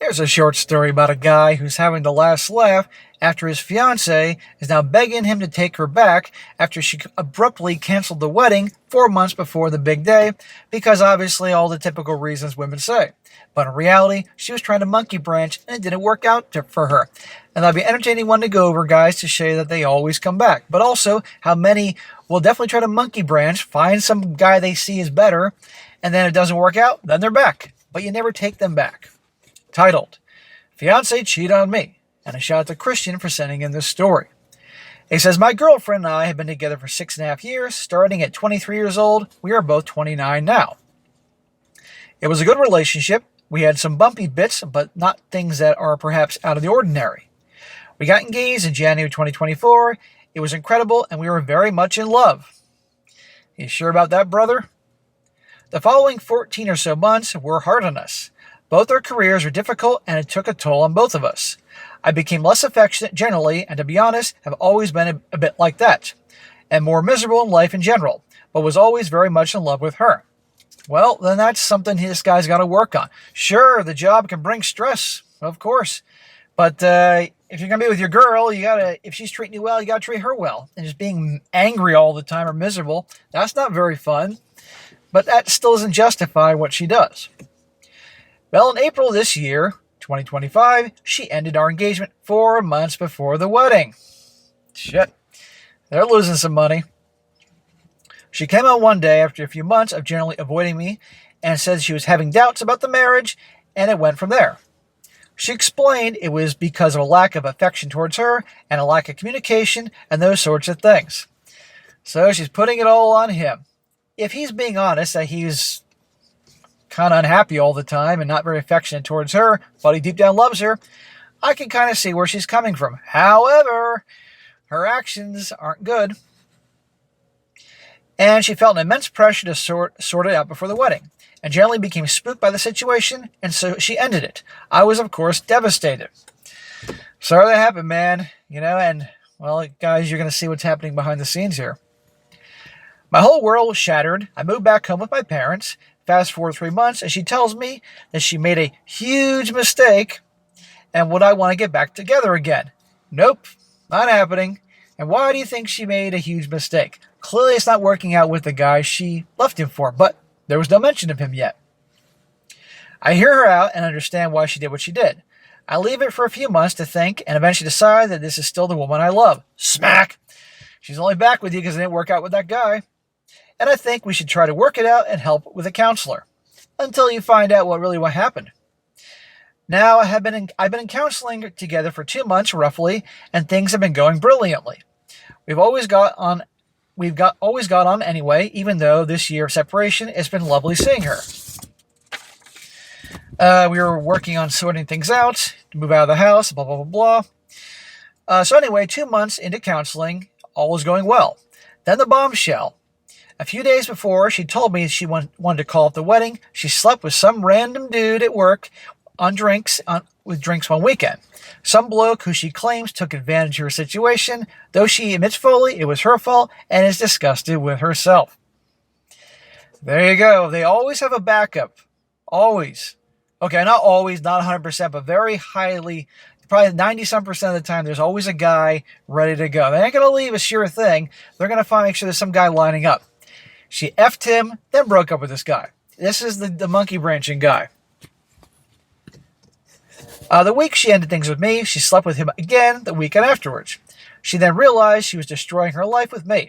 Here's a short story about a guy who's having the last laugh after his fiancée is now begging him to take her back after she abruptly canceled the wedding 4 months before the big day, because obviously all the typical reasons women say. But in reality, she was trying to monkey branch and it didn't work out for her. And that'll be an entertaining one to go over, guys, to show you that they always come back. But also how many will definitely try to monkey branch, find some guy they see is better, and then it doesn't work out, then they're back. But you never take them back. Titled, Fiancé Cheated on Me, and a shout out to Christian for sending in this story. He says, my girlfriend and I have been together for 6.5 years, starting at 23 years old. We are both 29 now. It was a good relationship. We had some bumpy bits, but not things that are perhaps out of the ordinary. We got engaged in January 2024. It was incredible, and we were very much in love. You sure about that, brother? The following 14 or so months were hard on us. Both our careers were difficult, and it took a toll on both of us. I became less affectionate generally, and to be honest, have always been a bit like that, and more miserable in life in general, but was always very much in love with her. Well, then that's something this guy's got to work on. Sure, the job can bring stress, of course, but if you're going to be with your girl, if she's treating you well, you got to treat her well. And just being angry all the time or miserable, that's not very fun, but that still doesn't justify what she does. Well, in April this year, 2025, she ended our engagement 4 months before the wedding. Shit. They're losing some money. She came out one day after a few months of generally avoiding me and said she was having doubts about the marriage, and it went from there. She explained it was because of a lack of affection towards her and a lack of communication and those sorts of things. So she's putting it all on him. If he's being honest that he's kind of unhappy all the time and not very affectionate towards her, but he deep down loves her, I can kind of see where she's coming from. However, her actions aren't good. And she felt an immense pressure to sort it out before the wedding, and generally became spooked by the situation, and so she ended it. I was, of course, devastated. Sorry that happened, man. And, well, guys, you're going to see what's happening behind the scenes here. My whole world was shattered. I moved back home with my parents. Fast forward 3 months, and she tells me that she made a huge mistake, and would I want to get back together again? Nope, not happening. And why do you think she made a huge mistake? Clearly it's not working out with the guy she left him for, but there was no mention of him yet. I hear her out and understand why she did what she did. I leave it for a few months to think and eventually decide that this is still the woman I love. Smack! She's only back with you because it didn't work out with that guy. And I think we should try to work it out and help with a counselor until you find out what happened. Now, I've been in counseling together for 2 months roughly, and things have been going brilliantly. We've always got on anyway, even though this year of separation, it's been lovely seeing her. We were working on sorting things out, to move out of the house, blah, blah, blah, blah. So anyway, 2 months into counseling, all was going well. Then the bombshell. A few days before, she told me she wanted to call off the wedding. She slept with some random dude at work with drinks one weekend. Some bloke who she claims took advantage of her situation, though she admits fully it was her fault and is disgusted with herself. There you go. They always have a backup. Always. Okay, not always, not 100%, but very highly, probably 90-some% of the time, there's always a guy ready to go. They ain't going to leave a sure thing. They're going to make sure there's some guy lining up. She effed him, then broke up with this guy. This is the monkey branching guy. The week she ended things with me, she slept with him again the weekend afterwards. She then realized she was destroying her life with me.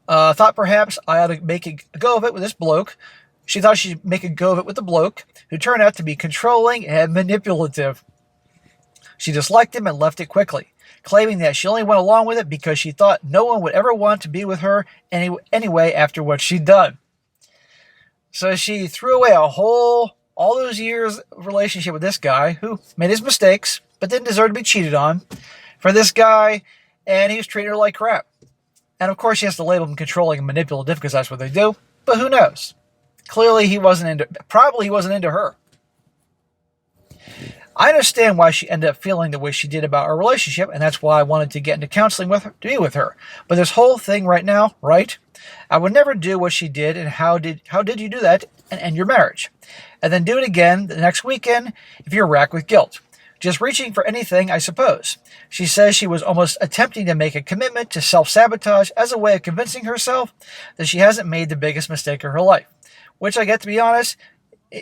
Thought perhaps I ought to make a go of it with this bloke. She thought she'd make a go of it with the bloke, who turned out to be controlling and manipulative. She disliked him and left it quickly, claiming that she only went along with it because she thought no one would ever want to be with her anyway after what she'd done. So she threw away all those years of relationship with this guy who made his mistakes but didn't deserve to be cheated on for this guy, and he was treating her like crap. And of course she has to label him controlling and manipulative because that's what they do, but who knows? Clearly he wasn't into her. I understand why she ended up feeling the way she did about our relationship, and that's why I wanted to get into counseling with her, to be with her. But this whole thing right now, right? I would never do what she did, and how did you do that and end your marriage? And then do it again the next weekend if you're racked with guilt. Just reaching for anything, I suppose. She says she was almost attempting to make a commitment to self-sabotage as a way of convincing herself that she hasn't made the biggest mistake of her life. Which I get to be honest,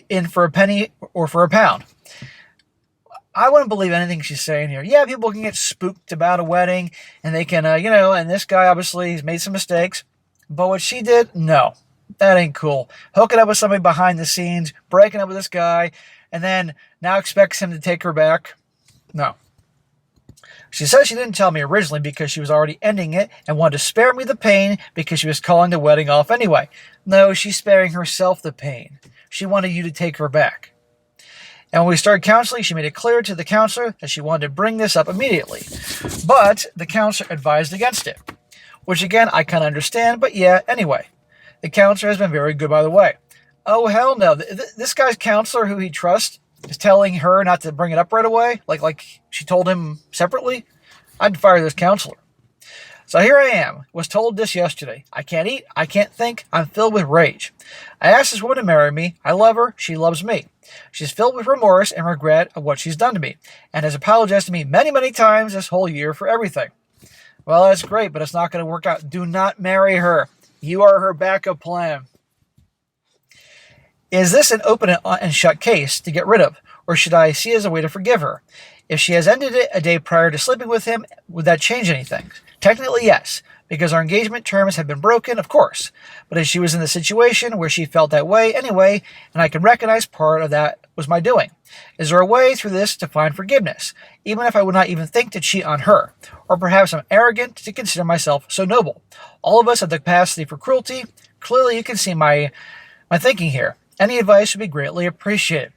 in for a penny or for a pound. I wouldn't believe anything she's saying here. Yeah, people can get spooked about a wedding, and they can, and this guy obviously has made some mistakes. But what she did, no, that ain't cool. Hooking up with somebody behind the scenes, breaking up with this guy, and then now expects him to take her back. No. She says she didn't tell me originally because she was already ending it and wanted to spare me the pain because she was calling the wedding off anyway. No, she's sparing herself the pain. She wanted you to take her back. And when we started counseling, she made it clear to the counselor that she wanted to bring this up immediately. But the counselor advised against it. Which again, I kind of understand, but yeah, anyway. The counselor has been very good, by the way. Oh, hell no. This guy's counselor, who he trusts, is telling her not to bring it up right away, like she told him separately. I'd fire this counselor. So here I am, was told this yesterday. I can't eat, I can't think, I'm filled with rage. I asked this woman to marry me. I love her, she loves me. She's filled with remorse and regret of what she's done to me, and has apologized to me many, many times this whole year for everything. Well, that's great, but it's not going to work out. Do not marry her. You are her backup plan. Is this an open and shut case to get rid of, or should I see it as a way to forgive her? If she has ended it a day prior to sleeping with him, would that change anything? Technically, yes, because our engagement terms have been broken, of course. But if she was in the situation where she felt that way anyway, and I can recognize part of that was my doing, is there a way through this to find forgiveness, even if I would not even think to cheat on her? Or perhaps I'm arrogant to consider myself so noble. All of us have the capacity for cruelty. Clearly, you can see my thinking here. Any advice would be greatly appreciated.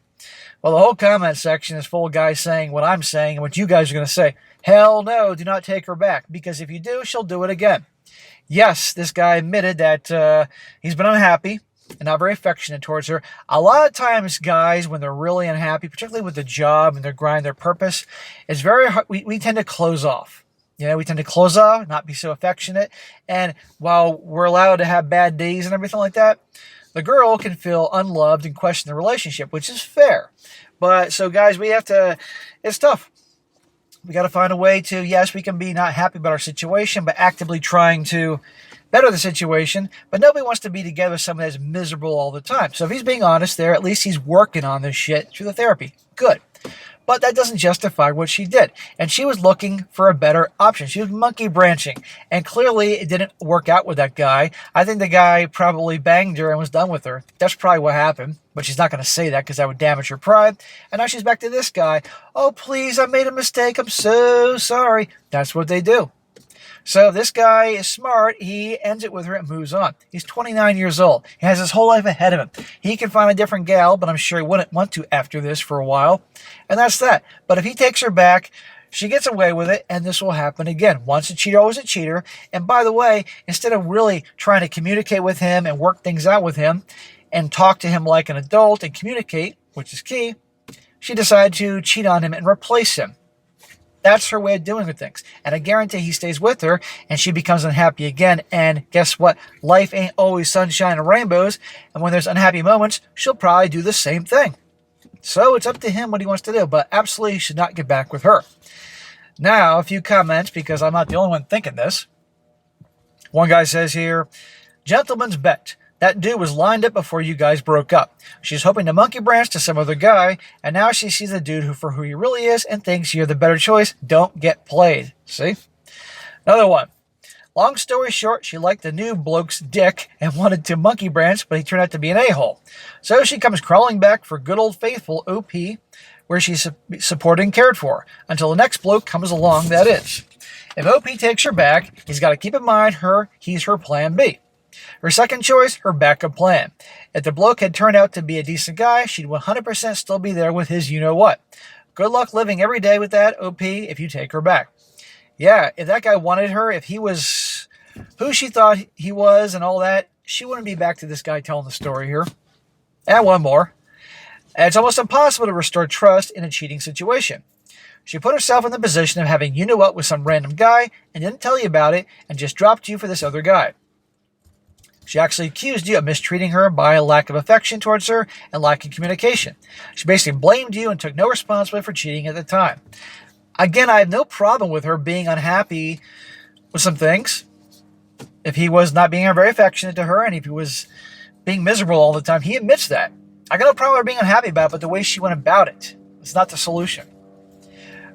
Well, the whole comment section is full of guys saying what I'm saying and what you guys are going to say. Hell no, do not take her back, because if you do, she'll do it again. Yes, this guy admitted that he's been unhappy and not very affectionate towards her. A lot of times, guys, when they're really unhappy, particularly with the job and their grind, their purpose, it's very hard. We tend to close off. We tend to close off, not be so affectionate. And while we're allowed to have bad days and everything like that, the girl can feel unloved and question the relationship, which is fair. But so, guys, it's tough. We got to find a way to, yes, we can be not happy about our situation, but actively trying to better the situation. But nobody wants to be together with someone that's miserable all the time. So if he's being honest there, at least he's working on this shit through the therapy. Good. But that doesn't justify what she did. And she was looking for a better option. She was monkey branching. And clearly it didn't work out with that guy. I think the guy probably banged her and was done with her. That's probably what happened. But she's not going to say that because that would damage her pride. And now she's back to this guy. Oh, please, I made a mistake. I'm so sorry. That's what they do. So if this guy is smart, he ends it with her and moves on. He's 29 years old. He has his whole life ahead of him. He can find a different gal, but I'm sure he wouldn't want to after this for a while. And that's that. But if he takes her back, she gets away with it, and this will happen again. Once a cheater, always a cheater. And by the way, instead of really trying to communicate with him and work things out with him and talk to him like an adult and communicate, which is key, she decided to cheat on him and replace him. That's her way of doing things. And I guarantee he stays with her and she becomes unhappy again. And guess what? Life ain't always sunshine and rainbows. And when there's unhappy moments, she'll probably do the same thing. So it's up to him what he wants to do. But absolutely should not get back with her. Now, a few comments because I'm not the only one thinking this. One guy says here, gentleman's bet. That dude was lined up before you guys broke up. She's hoping to monkey branch to some other guy, and now she sees the dude for who he really is and thinks you're the better choice. Don't get played. See? Another one. Long story short, she liked the new bloke's dick and wanted to monkey branch, but he turned out to be an a-hole. So she comes crawling back for good old faithful OP, where she's supported and cared for, until the next bloke comes along, that is. If OP takes her back, he's got to keep in mind he's her plan B. Her second choice, her backup plan. If the bloke had turned out to be a decent guy, she'd 100% still be there with his you-know-what. Good luck living every day with that, OP, if you take her back. Yeah, if that guy wanted her, if he was who she thought he was and all that, she wouldn't be back to this guy telling the story here. And one more. And it's almost impossible to restore trust in a cheating situation. She put herself in the position of having you-know-what with some random guy and didn't tell you about it and just dropped you for this other guy. She actually accused you of mistreating her by a lack of affection towards her and lack of communication. She basically blamed you and took no responsibility for cheating at the time. Again, I have no problem with her being unhappy with some things. If he was not being very affectionate to her and if he was being miserable all the time, he admits that. I got no problem with her being unhappy about it, but the way she went about it is not the solution.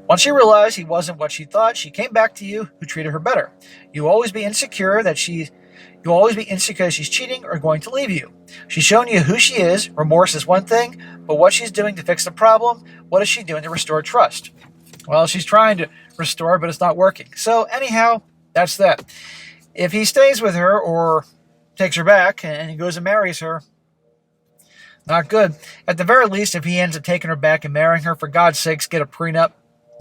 Once she realized he wasn't what she thought, she came back to you, who treated her better. You'll always be insecure that she's cheating or going to leave you. She's shown you who she is. Remorse is one thing, but what she's doing to fix the problem, what is she doing to restore trust? Well, she's trying to restore, but it's not working. So anyhow, that's that. If he stays with her or takes her back and he goes and marries her, not good. At the very least, if he ends up taking her back and marrying her, for God's sakes, get a prenup.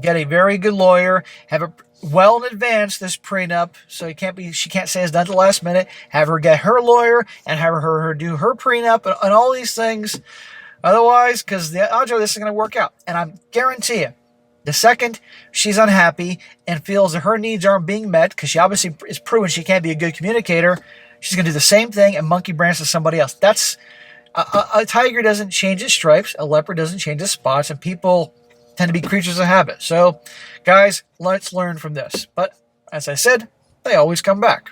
Get a very good lawyer. Have it well in advance, this prenup, so she can't say it's done at the last minute. Have her get her lawyer and have her do her prenup and all these things. Otherwise, because the odds are this is going to work out. And I guarantee you, the second she's unhappy and feels that her needs aren't being met, because she obviously is proven she can't be a good communicator, she's going to do the same thing and monkey branch to somebody else. That's a tiger doesn't change its stripes, a leopard doesn't change its spots, and people tend to be creatures of habit. So, guys, let's learn from this. But, as I said, they always come back.